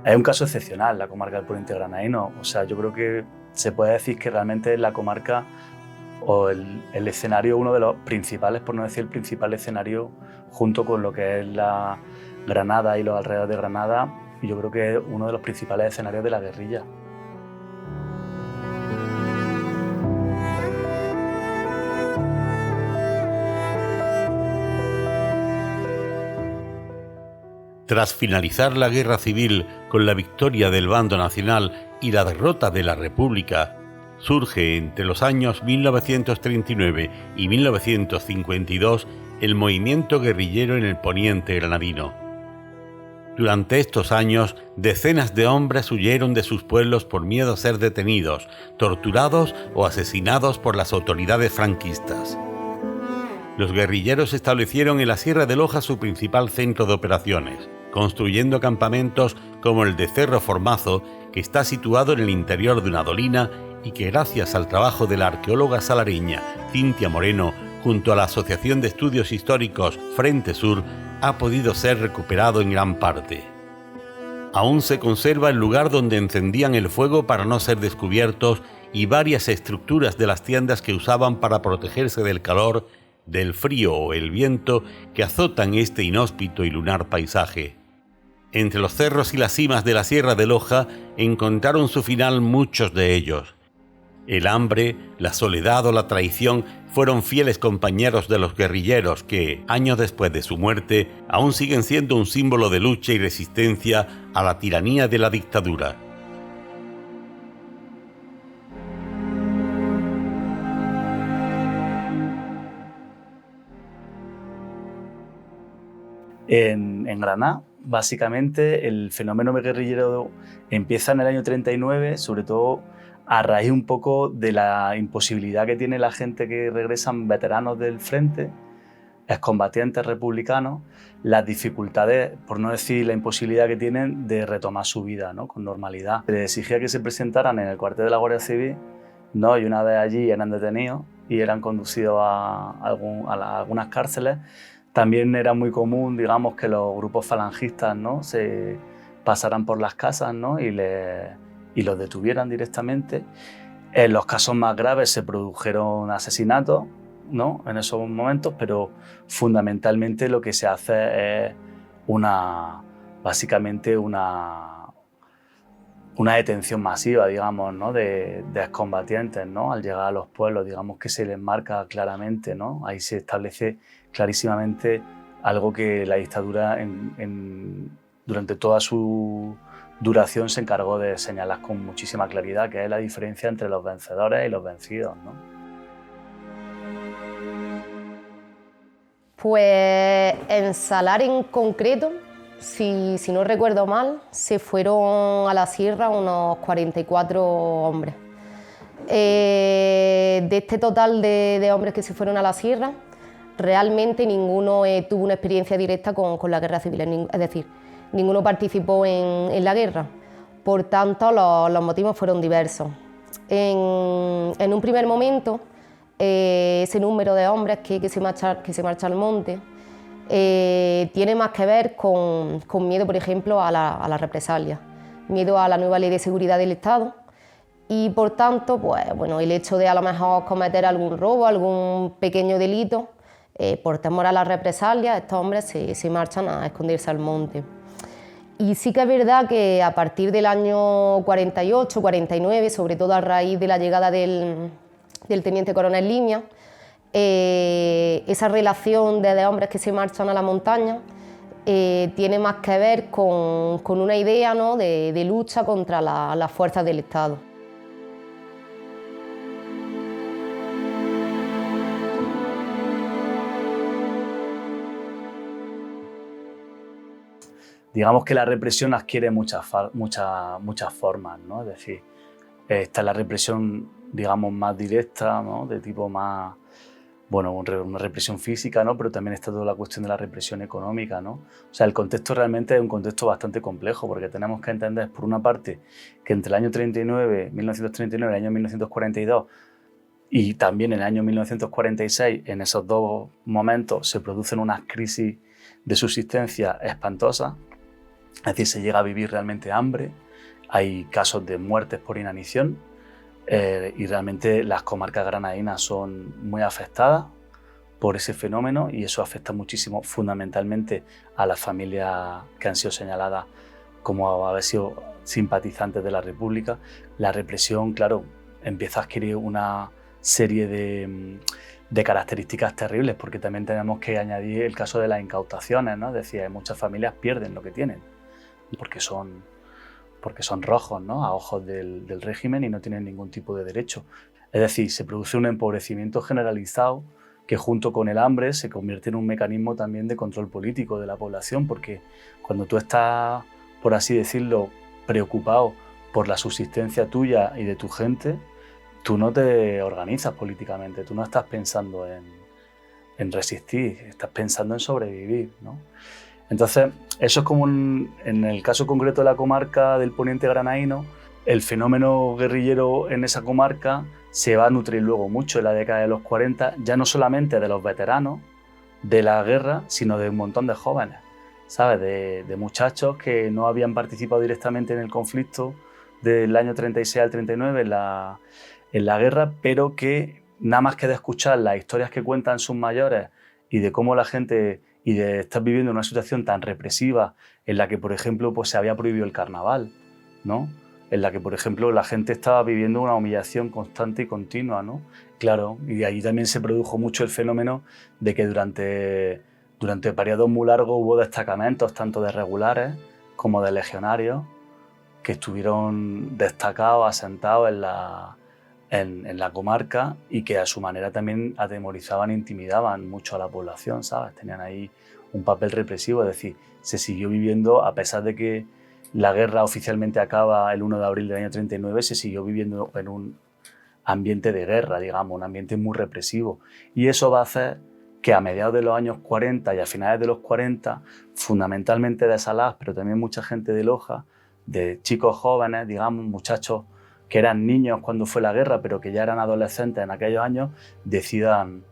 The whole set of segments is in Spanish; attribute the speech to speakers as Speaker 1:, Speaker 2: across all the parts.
Speaker 1: Es un caso excepcional la comarca del Poniente Granadino. O sea, yo creo que se puede decir que realmente la comarca o el escenario, uno de los principales, por no decir el principal escenario, junto con lo que es la Granada y los alrededores de Granada, y yo creo que es uno de los principales escenarios de la guerrilla.
Speaker 2: Tras finalizar la guerra civil con la victoria del bando nacional y la derrota de la República, surge entre los años 1939 y 1952 el movimiento guerrillero en el Poniente Granadino. Durante estos años, decenas de hombres huyeron de sus pueblos por miedo a ser detenidos, torturados o asesinados por las autoridades franquistas. Los guerrilleros establecieron en la Sierra de Loja su principal centro de operaciones, construyendo campamentos como el de Cerro Formazo, que está situado en el interior de una dolina y que gracias al trabajo de la arqueóloga salareña Cintia Moreno, junto a la Asociación de Estudios Históricos Frente Sur, ha podido ser recuperado en gran parte. Aún se conserva el lugar donde encendían el fuego para no ser descubiertos y varias estructuras de las tiendas que usaban para protegerse del calor, del frío o el viento que azotan este inhóspito y lunar paisaje. Entre los cerros y las cimas de la Sierra de Loja encontraron su final muchos de ellos. El hambre, la soledad o la traición fueron fieles compañeros de los guerrilleros que, años después de su muerte, aún siguen siendo un símbolo de lucha y resistencia a la tiranía de la dictadura.
Speaker 1: En Granada, básicamente, el fenómeno guerrillero empieza en el año 39, sobre todo a raíz un poco de la imposibilidad que tiene la gente que regresan veteranos del frente, excombatientes republicanos, las dificultades, por no decir la imposibilidad que tienen de retomar su vida, ¿no?, con normalidad. Se les exigía que se presentaran en el cuartel de la Guardia Civil, ¿no?, y una vez allí eran detenidos y eran conducidos a algunas cárceles. También era muy común, digamos, que los grupos falangistas, ¿no?, se pasaran por las casas, ¿no?, y los detuvieran directamente. En los casos más graves se produjeron asesinatos, ¿no?, en esos momentos, pero fundamentalmente lo que se hace es básicamente una detención masiva, digamos, ¿no?, de excombatientes, ¿no?, al llegar a los pueblos, digamos que se les marca claramente, ¿no?, ahí se establece clarísimamente algo que la dictadura durante toda su duración se encargó de señalar con muchísima claridad, que es la diferencia entre los vencedores y los vencidos, ¿no?
Speaker 3: Pues en Salar en concreto, si no recuerdo mal, se fueron a la sierra unos 44 hombres. De este total de hombres que se fueron a la sierra, realmente ninguno tuvo una experiencia directa con la guerra civil, es decir, ninguno participó en la guerra. Por tanto, los motivos fueron diversos. En un primer momento, ese número de hombres que se marcha al monte tiene más que ver con miedo, por ejemplo, a la represalia, miedo a la nueva ley de seguridad del Estado y, por tanto, pues, bueno, el hecho de a lo mejor cometer algún robo, algún pequeño delito, por temor a la represalia, estos hombres se marchan a esconderse al monte. Y sí que es verdad que a partir del año 48, 49, sobre todo a raíz de la llegada del teniente coronel Limia, esa relación de hombres que se marchan a la montaña tiene más que ver con una idea, ¿no?, de lucha contra las fuerzas del Estado.
Speaker 1: Digamos que la represión adquiere muchas formas, ¿no? Es decir, está la represión, digamos, más directa, ¿no?, de tipo más, bueno, una represión física, ¿no?, pero también está toda la cuestión de la represión económica, ¿no? O sea, el contexto realmente es un contexto bastante complejo, porque tenemos que entender, por una parte, que entre el año 1939 y el año 1942, y también en el año 1946, en esos dos momentos se producen unas crisis de subsistencia espantosas. Es decir, se llega a vivir realmente hambre, hay casos de muertes por inanición y realmente las comarcas granadinas son muy afectadas por ese fenómeno y eso afecta muchísimo fundamentalmente a las familias que han sido señaladas como haber sido simpatizantes de la República. La represión, claro, empieza a adquirir una serie de características terribles, porque también tenemos que añadir el caso de las incautaciones, ¿no? Es decir, muchas familias pierden lo que tienen porque son rojos, ¿no? A ojos del régimen y no tienen ningún tipo de derecho. Es decir, se produce un empobrecimiento generalizado que junto con el hambre se convierte en un mecanismo también de control político de la población, porque cuando tú estás, por así decirlo, preocupado por la subsistencia tuya y de tu gente, tú no te organizas políticamente, tú no estás pensando en resistir, estás pensando en sobrevivir, ¿no? Entonces, eso es como en el caso concreto de la comarca del Poniente Granadino, el fenómeno guerrillero en esa comarca se va a nutrir luego mucho en la década de los 40, ya no solamente de los veteranos de la guerra, sino de un montón de jóvenes, ¿sabes? De muchachos que no habían participado directamente en el conflicto del año 36 al 39 en la guerra, pero que nada más que de escuchar las historias que cuentan sus mayores y de cómo la gente y de estar viviendo una situación tan represiva en la que, por ejemplo, pues se había prohibido el carnaval, ¿no? En la que, por ejemplo, la gente estaba viviendo una humillación constante y continua, ¿no? Claro, y ahí también se produjo mucho el fenómeno de que durante periodos muy largos hubo destacamentos tanto de regulares como de legionarios que estuvieron destacados, asentados en la comarca y que a su manera también atemorizaban e intimidaban mucho a la población, ¿sabes? Tenían ahí un papel represivo, es decir, se siguió viviendo, a pesar de que la guerra oficialmente acaba el 1 de abril del año 39, se siguió viviendo en un ambiente de guerra, digamos, un ambiente muy represivo. Y eso va a hacer que a mediados de los años 40 y a finales de los 40, fundamentalmente de Salás, pero también mucha gente de Loja, de chicos jóvenes, digamos, muchachos que eran niños cuando fue la guerra, pero que ya eran adolescentes en aquellos años, decidan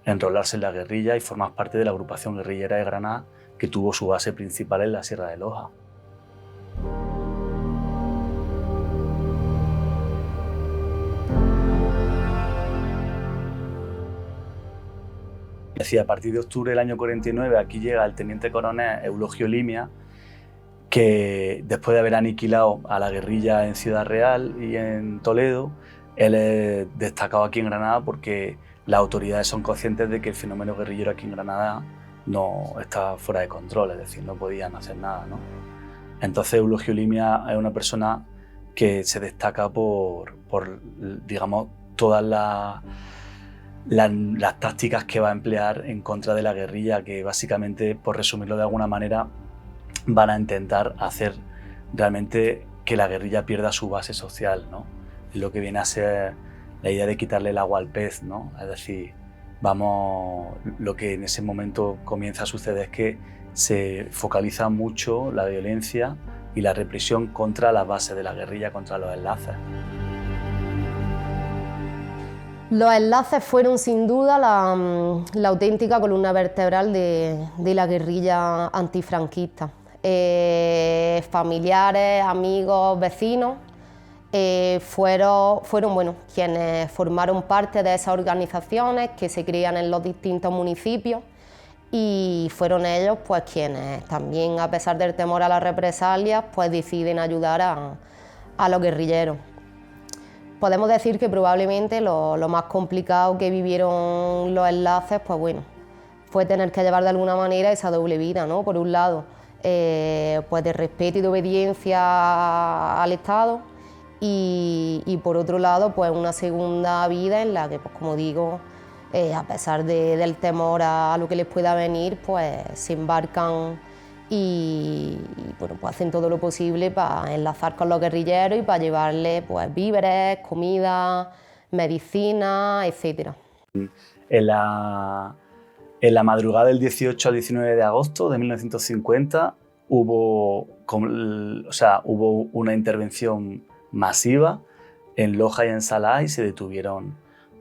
Speaker 1: enrolarse en la guerrilla y formar parte de la agrupación guerrillera de Granada, que tuvo su base principal en la Sierra de Loja. Decía, a partir de octubre del año 49 aquí llega el teniente coronel Eulogio Limia, que después de haber aniquilado a la guerrilla en Ciudad Real y en Toledo, él es destacado aquí en Granada porque las autoridades son conscientes de que el fenómeno guerrillero aquí en Granada no está fuera de control, es decir, no podían hacer nada, ¿no? Entonces Eulogio Limia es una persona que se destaca por digamos, todas las tácticas que va a emplear en contra de la guerrilla, que básicamente, por resumirlo de alguna manera, van a intentar hacer realmente que la guerrilla pierda su base social, ¿no? Lo que viene a ser la idea de quitarle el agua al pez, ¿no? Es decir, lo que en ese momento comienza a suceder es que se focaliza mucho la violencia y la represión contra las bases de la guerrilla, contra los enlaces.
Speaker 3: Los enlaces fueron sin duda la auténtica columna vertebral de la guerrilla antifranquista. Familiares, amigos, vecinos fueron bueno, quienes formaron parte de esas organizaciones que se crean en los distintos municipios y fueron ellos pues, quienes también, a pesar del temor a las represalias, pues, deciden ayudar a los guerrilleros. Podemos decir que probablemente lo más complicado que vivieron los enlaces pues, bueno, fue tener que llevar de alguna manera esa doble vida, ¿no? Por un lado, pues de respeto y de obediencia al Estado y por otro lado pues una segunda vida en la que, pues, como digo, a pesar del temor a lo que les pueda venir, pues se embarcan y bueno, pues hacen todo lo posible para enlazar con los guerrilleros y para llevarles pues, víveres, comida, medicina, etc.
Speaker 1: En la madrugada del 18 al 19 de agosto de 1950 hubo una intervención masiva en Loja y en Salá y se detuvieron,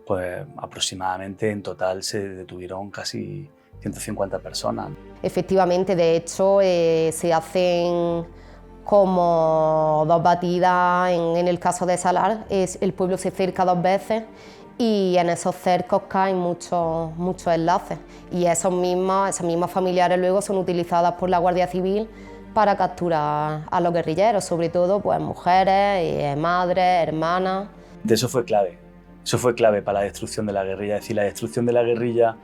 Speaker 1: pues aproximadamente en total se detuvieron casi 150 personas.
Speaker 3: Efectivamente, de hecho, se hacen como 2 batidas. En el caso de Salar, el pueblo se cerca 2 veces y en esos cercos caen muchos enlaces. Y esas mismas familiares luego son utilizadas por la Guardia Civil para capturar a los guerrilleros, sobre todo pues, mujeres, madres, hermanas.
Speaker 1: De eso fue clave. Eso fue clave para la destrucción de la guerrilla. Es decir, la destrucción de la guerrilla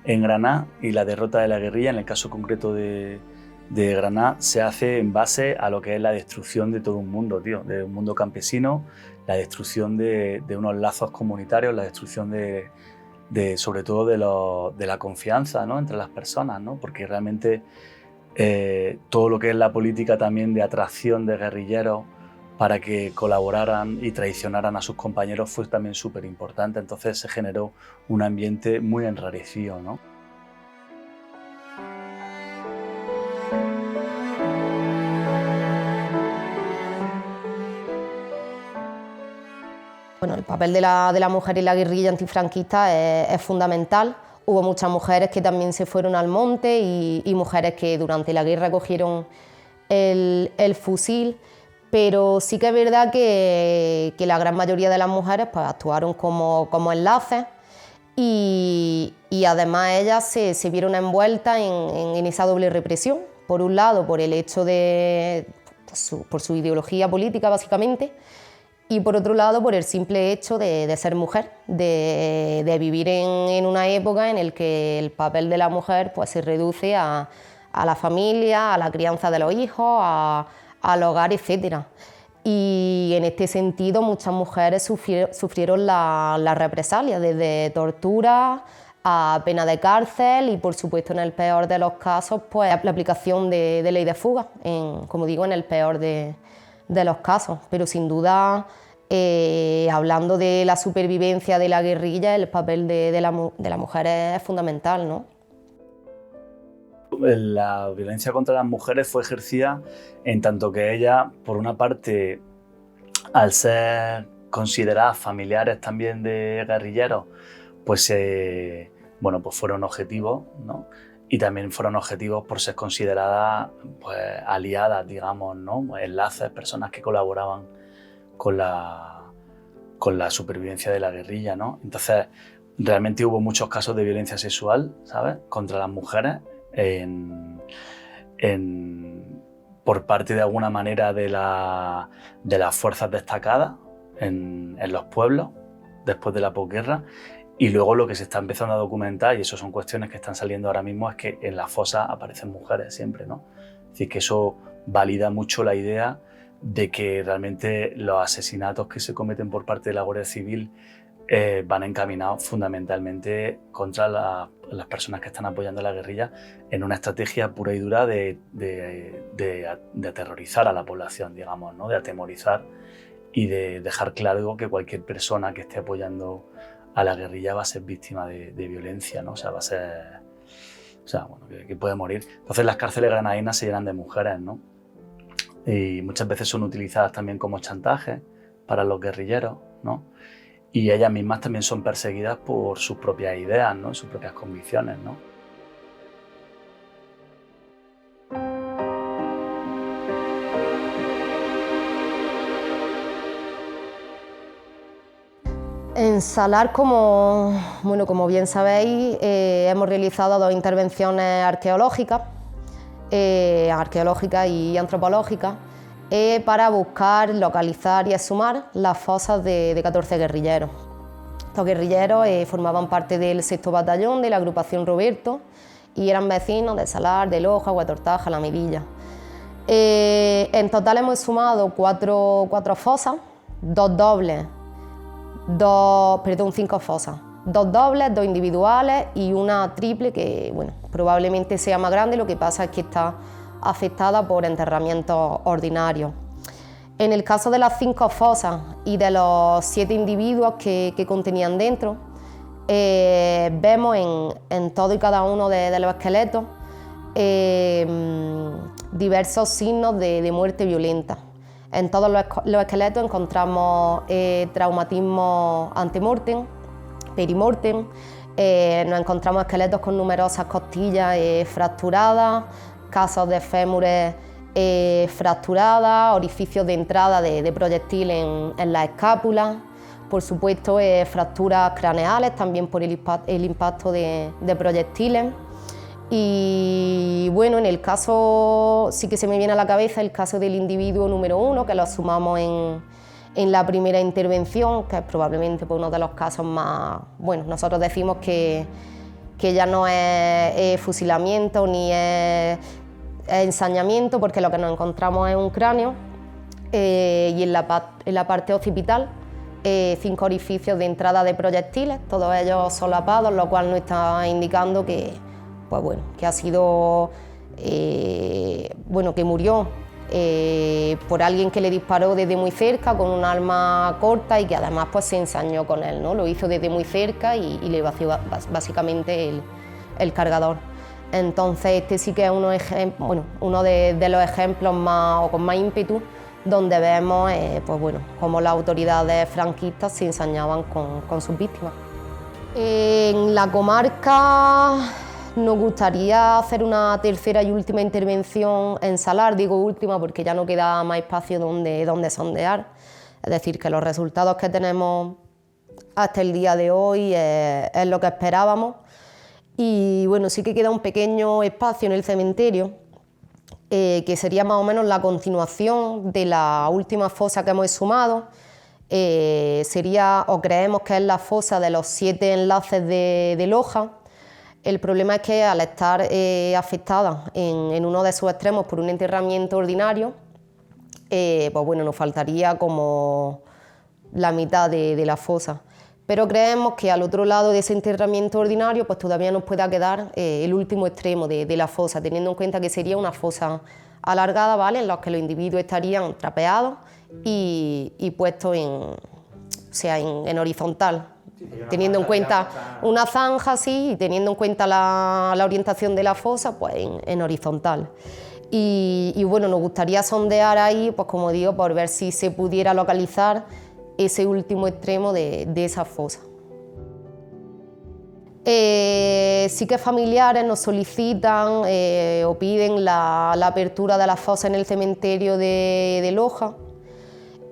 Speaker 1: en Granada y la derrota de la guerrilla, en el caso concreto de Granada, se hace en base a lo que es la destrucción de todo un mundo, tío, de un mundo campesino, la destrucción de unos lazos comunitarios, la destrucción sobre todo de la confianza, ¿no?, entre las personas, ¿no? Porque realmente todo lo que es la política también de atracción de guerrilleros para que colaboraran y traicionaran a sus compañeros fue también súper importante. Entonces se generó un ambiente muy enrarecido, ¿no?
Speaker 3: Bueno, el papel de la mujer en la guerrilla antifranquista es fundamental. Hubo muchas mujeres que también se fueron al monte y mujeres que durante la guerra cogieron el fusil, pero sí que es verdad que la gran mayoría de las mujeres pues, actuaron como enlaces y además ellas se vieron envueltas en esa doble represión. Por un lado, por el hecho por su ideología política básicamente, y por otro lado por el simple hecho de ser mujer, de vivir en una época en la que el papel de la mujer pues, se reduce a la familia, a la crianza de los hijos, al hogar, etc. Y en este sentido muchas mujeres sufrieron la represalia, desde tortura a pena de cárcel y por supuesto en el peor de los casos pues, la aplicación de ley de fuga, como digo, en el peor de los casos, pero sin duda, hablando de la supervivencia de la guerrilla, el papel de la mujer es fundamental, ¿no?
Speaker 1: La violencia contra las mujeres fue ejercida en tanto que ellas, por una parte, al ser consideradas familiares también de guerrilleros, pues, bueno, pues fueron objetivos, ¿no? Y también fueron objetivos por ser consideradas pues, aliadas, digamos, ¿no? Enlaces, personas que colaboraban con la supervivencia de la guerrilla, ¿no? Entonces, realmente hubo muchos casos de violencia sexual, ¿sabes?, contra las mujeres por parte de alguna manera de las fuerzas destacadas en los pueblos después de la posguerra. Y luego lo que se está empezando a documentar, y eso son cuestiones que están saliendo ahora mismo, es que en las fosas aparecen mujeres siempre, ¿no? Es decir, que eso valida mucho la idea de que realmente los asesinatos que se cometen por parte de la Guardia Civil van encaminados fundamentalmente contra las personas que están apoyando a la guerrilla en una estrategia pura y dura de aterrorizar a la población, digamos, ¿no? De atemorizar y de dejar claro que cualquier persona que esté apoyando a la guerrilla va a ser víctima de violencia, ¿no? O sea, va a ser... O sea, bueno, que puede morir. Entonces las cárceles granadinas se llenan de mujeres, ¿no? Y muchas veces son utilizadas también como chantaje para los guerrilleros, ¿no? Y ellas mismas también son perseguidas por sus propias ideas, ¿no? Sus propias convicciones, ¿no?
Speaker 3: En Salar, como bien sabéis, hemos realizado 2 intervenciones arqueológicas y antropológicas, para buscar, localizar y exhumar las fosas de 14 guerrilleros. Estos guerrilleros formaban parte del 6º Batallón de la agrupación Roberto y eran vecinos de Salar, de Loja, Huetortaja, La Medilla. En total hemos exhumado 4 fosas, 2 dobles, 5 fosas, 2 dobles, 2 individuales y una triple que, bueno, probablemente sea más grande, lo que pasa es que está afectada por enterramientos ordinarios. En el caso de las 5 fosas y de los 7 individuos que contenían dentro, vemos en todo y cada uno de los esqueletos diversos signos de muerte violenta. En todos los esqueletos encontramos traumatismo antemortem, perimortem, Nos encontramos esqueletos con numerosas costillas fracturadas, casos de fémures fracturadas, orificios de entrada de proyectil en la escápula, por supuesto fracturas craneales también por el impacto de proyectiles. Y bueno, en el caso, sí que se me viene a la cabeza el caso del individuo número 1, que lo sumamos en la primera intervención, que es probablemente pues, uno de los casos más, bueno, nosotros decimos que ya no es fusilamiento ni es ensañamiento, porque lo que nos encontramos es un cráneo y en la parte occipital 5 orificios de entrada de proyectiles, todos ellos solapados, lo cual nos está indicando que, pues bueno, que ha sido, bueno, que murió por alguien que le disparó desde muy cerca con un arma corta y que además pues se ensañó con él, ¿no? Lo hizo desde muy cerca y le vació básicamente el cargador. Entonces este sí que es uno de los ejemplos más, o con más ímpetu, donde vemos pues bueno, cómo las autoridades franquistas se ensañaban con sus víctimas. En la comarca nos gustaría hacer una tercera y última intervención en Salar, digo última porque ya no queda más espacio donde sondear, es decir, que los resultados que tenemos hasta el día de hoy es lo que esperábamos. Y bueno, sí que queda un pequeño espacio en el cementerio, que sería más o menos la continuación de la última fosa que hemos exhumado. Sería, o creemos que es la fosa de los 7 enlaces de Loja. El problema es que al estar afectada en uno de sus extremos por un enterramiento ordinario, pues bueno, nos faltaría como la mitad de la fosa. Pero creemos que al otro lado de ese enterramiento ordinario pues todavía nos pueda quedar el último extremo de la fosa, teniendo en cuenta que sería una fosa alargada, ¿vale?, en la que los individuos estarían trapeados y puestos en horizontal, teniendo en cuenta una zanja así y teniendo en cuenta la orientación de la fosa pues en horizontal. Y bueno, nos gustaría sondear ahí, pues como digo, por ver si se pudiera localizar ese último extremo de esa fosa. Sí que familiares nos solicitan o piden la apertura de la fosa en el cementerio de Loja.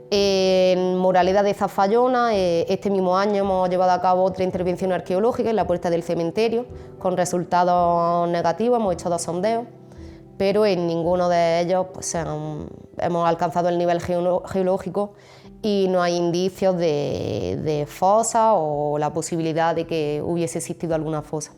Speaker 3: En Moraleda de Zafallona, este mismo año hemos llevado a cabo otra intervención arqueológica en la puerta del cementerio, con resultados negativos, hemos hecho 2 sondeos, pero en ninguno de ellos pues, hemos alcanzado el nivel geológico y no hay indicios de fosa o la posibilidad de que hubiese existido alguna fosa.